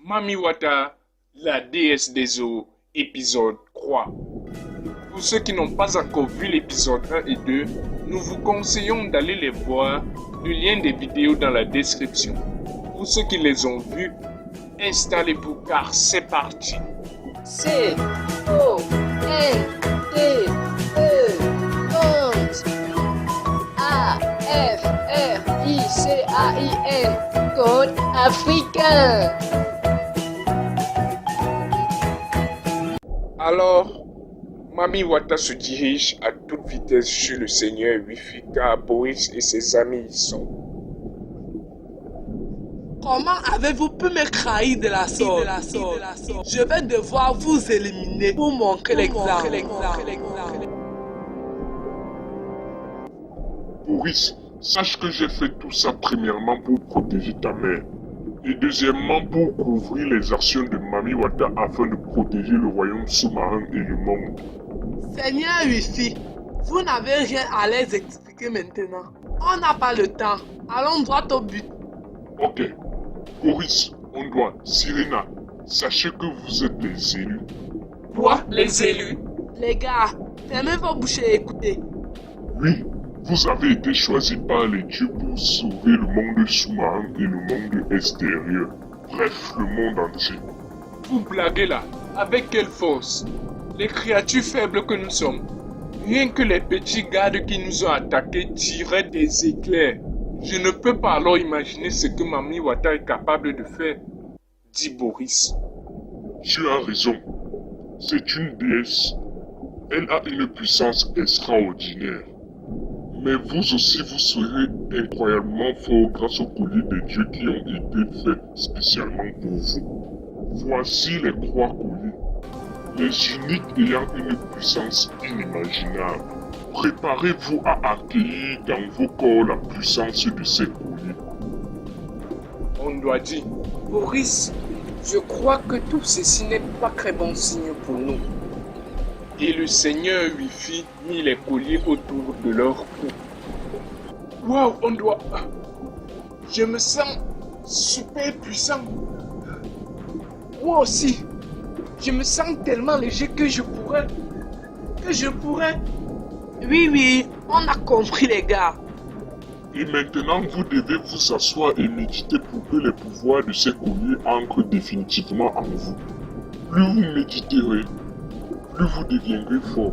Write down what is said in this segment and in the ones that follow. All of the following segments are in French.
Mami Wata, la déesse des eaux, épisode 3. Pour ceux qui n'ont pas encore vu l'épisode 1 et 2, nous vous conseillons d'aller les voir, le lien des vidéos dans la description. Pour ceux qui les ont vus, installez-vous car c'est parti. C-O-N-T-E Conte A-F-R-I-C-A-I-N Conte africain. Alors, Mami Wata se dirige à toute vitesse chez le seigneur Wifi car Boris et ses amis y sont. Comment avez-vous pu me trahir de la sorte? Je vais devoir vous éliminer pour montrer l'exemple. Boris, sache que j'ai fait tout ça premièrement pour protéger ta mère. Et deuxièmement pour couvrir les actions de Mami Wata afin de protéger le royaume sous-marin et le monde. Seigneur Wifi, vous n'avez rien à les expliquer maintenant. On n'a pas le temps. Allons droit au but. Ok. Boris, on doit. Sirena, sachez que vous êtes les élus. Quoi, les élus? Les gars, fermez vos bouches et écoutez. Oui, vous avez été choisis par les dieux pour sauver le monde sous-marin et le monde extérieur. Bref, le monde entier. Vous blaguez là? Avec quelle force? Les créatures faibles que nous sommes. Rien que les petits gardes qui nous ont attaqués tiraient des éclairs. Je ne peux pas alors imaginer ce que Mami Wata est capable de faire, dit Boris. Tu as raison. C'est une déesse. Elle a une puissance extraordinaire. Mais vous aussi, vous serez incroyablement fort grâce aux colliers des dieux qui ont été faits spécialement pour vous. Voici les 3 colliers. Les uniques ayant une puissance inimaginable. Préparez-vous à accueillir dans vos corps la puissance de ces colliers. On doit dire, Boris, je crois que tout ceci n'est pas très bon signe pour nous. Et le seigneur Wifi mit les colliers autour de leur cou. Waouh, on doit... Je me sens super puissant. Moi aussi, je me sens tellement léger que je pourrais... Oui, on a compris les gars. Et maintenant, vous devez vous asseoir et méditer pour que les pouvoirs de ces colliers entrent définitivement en vous. Plus vous méditerez, plus vous deviendrez fort.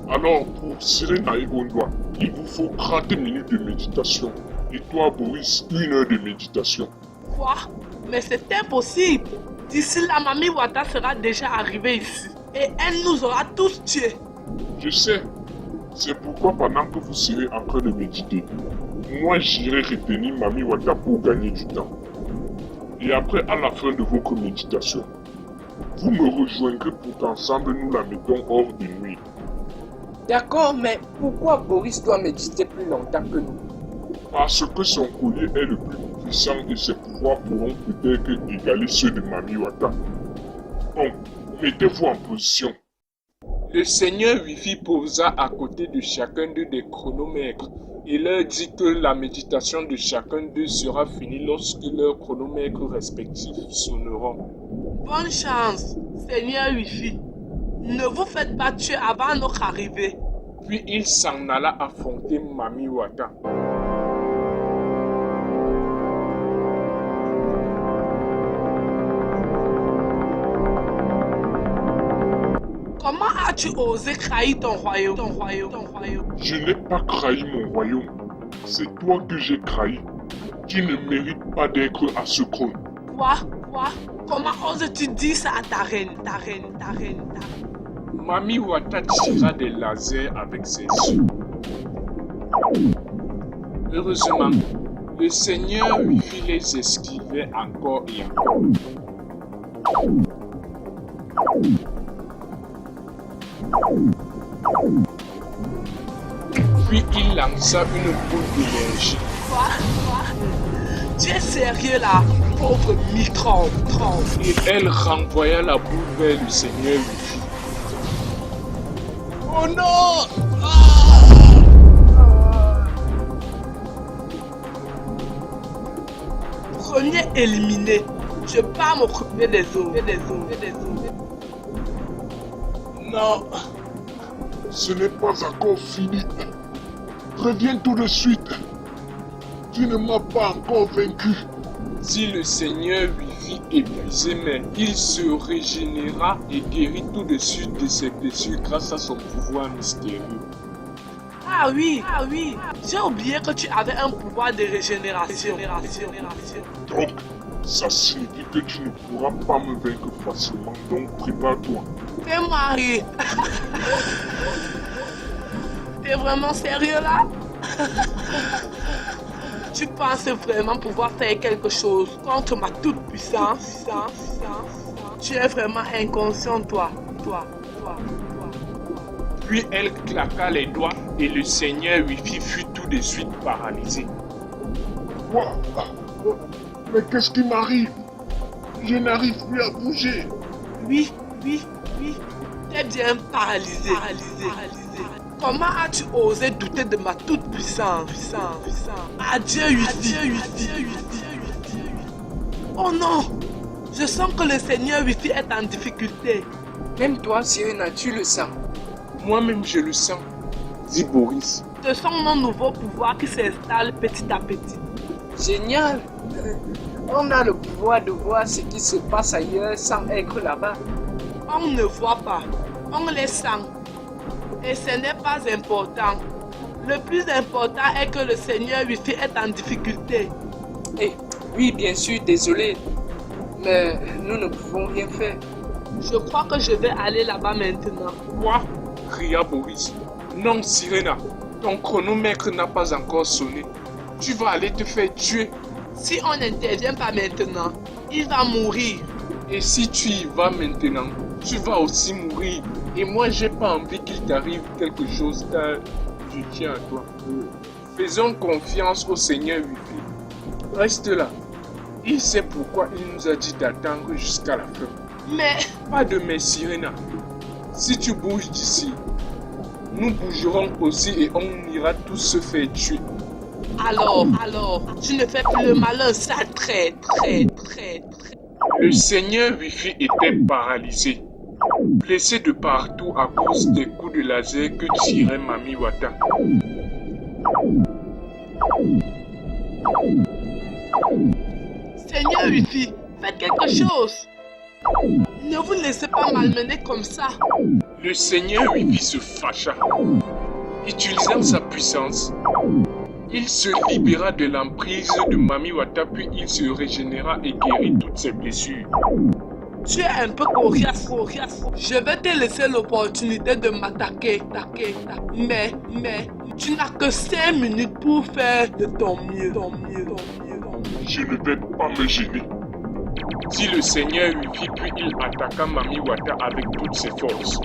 Alors, pour Sirena et Gondwa, il vous faut 30 minutes de méditation. Et toi, Boris, 1 heure de méditation. Quoi? Mais c'est impossible. D'ici là, Mami Wata sera déjà arrivée ici. Et elle nous aura tous tués. Je sais. C'est pourquoi pendant que vous serez en train de méditer, moi j'irai retenir Mami Wata pour gagner du temps. Et après, à la fin de votre méditation, vous me rejoindrez pour qu'ensemble nous la mettons hors de nuit. D'accord, mais pourquoi Boris doit méditer plus longtemps que nous? Parce que son collier est le plus puissant et ses pouvoirs pourront peut-être égaler ceux de Mami Wata. Bon, mettez-vous en position. Le seigneur Wifi posa à côté de chacun d'eux des chronomètres et leur dit que la méditation de chacun d'eux sera finie lorsque leurs chronomètres respectifs sonneront. Bonne chance, Seigneur Wifi. Ne vous faites pas tuer avant notre arrivée. Puis il s'en alla affronter Mami Wata. Comment as-tu osé trahir ton royaume? Je n'ai pas trahi mon royaume. C'est toi que j'ai trahi. Tu ne mérites pas d'être à ce trône. Quoi? Comment oses-tu dire ça à ta reine? Mami Wata tira des lasers avec ses yeux. Heureusement, le seigneur Wifi les esquivait encore et encore. Puis il lança une boule d'énergie. Quoi? Tu es sérieux là, pauvre microbe? Et elle renvoya la boule vers le seigneur Wifi. Oh non! Premier éliminé. Je pars m'occuper des eaux. Non, ce n'est pas encore fini. Reviens tout de suite. Tu ne m'as pas encore vaincu. Si le Seigneur lui fit épuiser, mais il se régénéra et guérit tout de suite de ses blessures grâce à son pouvoir mystérieux. Ah oui. J'ai oublié que tu avais un pouvoir de régénération. Donc, ça signifie que tu ne pourras pas me vaincre facilement. Donc, prépare-toi. Fais-moi rire. T'es vraiment sérieux là? Tu penses vraiment pouvoir faire quelque chose contre ma toute-puissance? Tu es vraiment inconscient, toi. Puis elle claqua les doigts et le Seigneur lui fut tout de suite paralysé. Quoi? Mais qu'est-ce qui m'arrive? Je n'arrive plus à bouger. Oui. T'es bien paralysé. Comment as-tu osé douter de ma toute-puissance? Adieu, Wifi. Oh non! Je sens que le Seigneur Wifi est en difficulté. Même toi, Sirena, tu le sens. Moi-même je le sens, dit Boris. Ce sont nos nouveaux pouvoirs qui s'installent petit à petit. Génial. On a le pouvoir de voir ce qui se passe ailleurs sans être là-bas. On ne voit pas, on les sent. Et ce n'est pas important. Le plus important est que le Seigneur Wifi est en difficulté. Eh, oui, bien sûr, désolé. Mais nous ne pouvons rien faire. Je crois que je vais aller là-bas maintenant. Quoi? Cria Boris. Non, Sirena, ton chronomètre n'a pas encore sonné. Tu vas aller te faire tuer. Si on n'intervient pas maintenant, il va mourir. Et si tu y vas maintenant, tu vas aussi mourir. Et moi, j'ai pas envie qu'il t'arrive quelque chose car je tiens à toi. Faisons confiance au Seigneur Wifi. Reste là. Il sait pourquoi il nous a dit d'attendre jusqu'à la fin. Mais... Pas de mais, Sirena. Si tu bouges d'ici, nous bougerons aussi et on ira tous se faire tuer. Alors, tu ne fais plus le malin, sale traître. Le Seigneur Wifi était paralysé, blessé de partout à cause des coups de laser que tirait Mami Wata. Seigneur Wifi, faites quelque chose. Ne vous laissez pas malmener comme ça. Le Seigneur Wifi se fâcha. Utilisant sa puissance, il se libéra de l'emprise de Mami Wata, puis il se régénéra et guérit toutes ses blessures. Tu es un peu coriace. Je vais te laisser l'opportunité de m'attaquer. Mais, tu n'as que 5 minutes pour faire de ton mieux. Je ne vais pas me gêner. Dit le Seigneur Wifi, puis il attaqua Mami Wata avec toutes ses forces.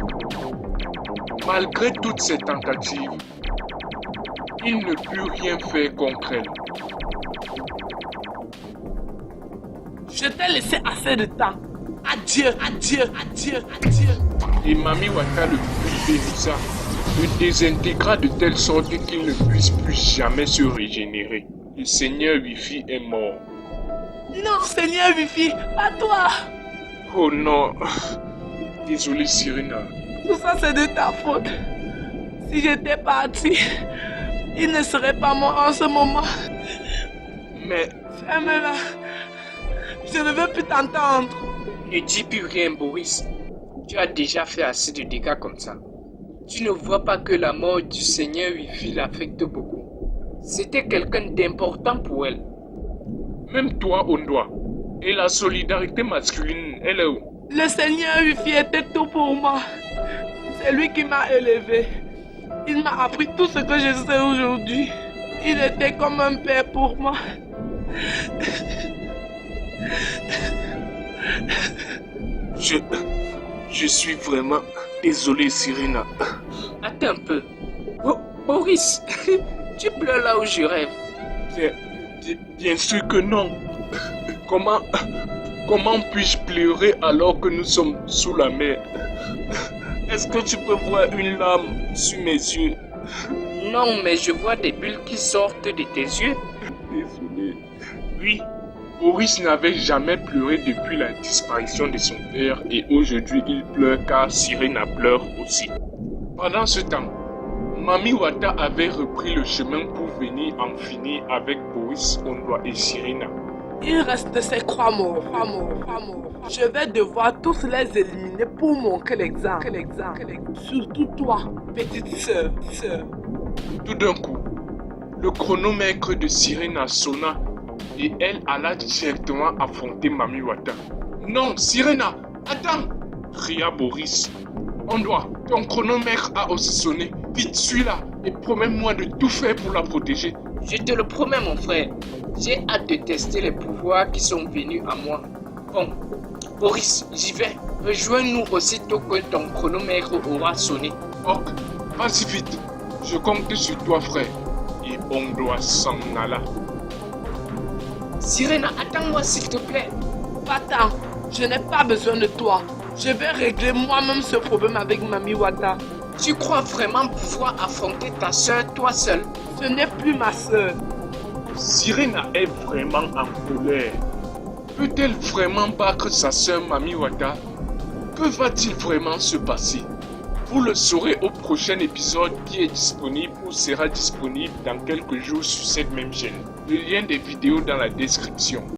Malgré toutes ses tentatives, il ne put rien faire contre elle. Je t'ai laissé assez de temps. Adieu. Et Mami Wata le pulvérisa, le désintégra de telle sorte qu'il ne puisse plus jamais se régénérer. Le Seigneur Wifi est mort. Non, Seigneur Wifi, pas toi. Oh non. Désolé, Sirena. Tout ça, c'est de ta faute. Si j'étais parti, il ne serait pas mort en ce moment. Mais... Ferme-la. Je ne veux plus t'entendre. Ne dis plus rien, Boris. Tu as déjà fait assez de dégâts comme ça. Tu ne vois pas que la mort du Seigneur Wifi l'affecte beaucoup. C'était quelqu'un d'important pour elle. Même toi, Ondoa. Et la solidarité masculine, elle est où? Le Seigneur Wifi était tout pour moi. C'est lui qui m'a élevé. Il m'a appris tout ce que je sais aujourd'hui. Il était comme un père pour moi. Je suis vraiment désolé, Sirena. Attends un peu. Boris, tu pleures là où je rêve. Bien sûr que non. Comment puis-je pleurer alors que nous sommes sous la mer? Est-ce que tu peux voir une larme sur mes yeux? Non, mais je vois des bulles qui sortent de tes yeux. Désolé. Oui, Boris n'avait jamais pleuré depuis la disparition de son père et aujourd'hui il pleure car Sirena pleure aussi. Pendant ce temps, Mami Wata avait repris le chemin pour venir en finir avec Boris, Ondoa et Sirena. Il reste ces croix morts. Je vais devoir tous les éliminer pour montrer l'exemple. Surtout toi, petite sœur. Tout d'un coup, le chronomètre de Sirena sonna et elle alla directement affronter Mami Wata. Non, Sirena, attends! Cria Boris. Ondoa, ton chronomètre a aussi sonné. Vite, suis-la et promets-moi de tout faire pour la protéger. Je te le promets, mon frère. J'ai hâte de tester les pouvoirs qui sont venus à moi. Bon, Boris, j'y vais. Rejoins-nous aussitôt que ton chronomètre aura sonné. Ok, vas-y vite. Je compte sur toi, frère. Et Ondoa s'en alla. Sirena, attends-moi s'il te plaît. Va-t'en, je n'ai pas besoin de toi. Je vais régler moi-même ce problème avec Mami Wata. Tu crois vraiment pouvoir affronter ta soeur toi seul? Ce n'est plus ma soeur. Sirena est vraiment en colère. Peut-elle vraiment battre sa sœur Mami Wata? Que va-t-il vraiment se passer? Vous le saurez au prochain épisode qui est disponible ou sera disponible dans quelques jours sur cette même chaîne. Le lien des vidéos dans la description.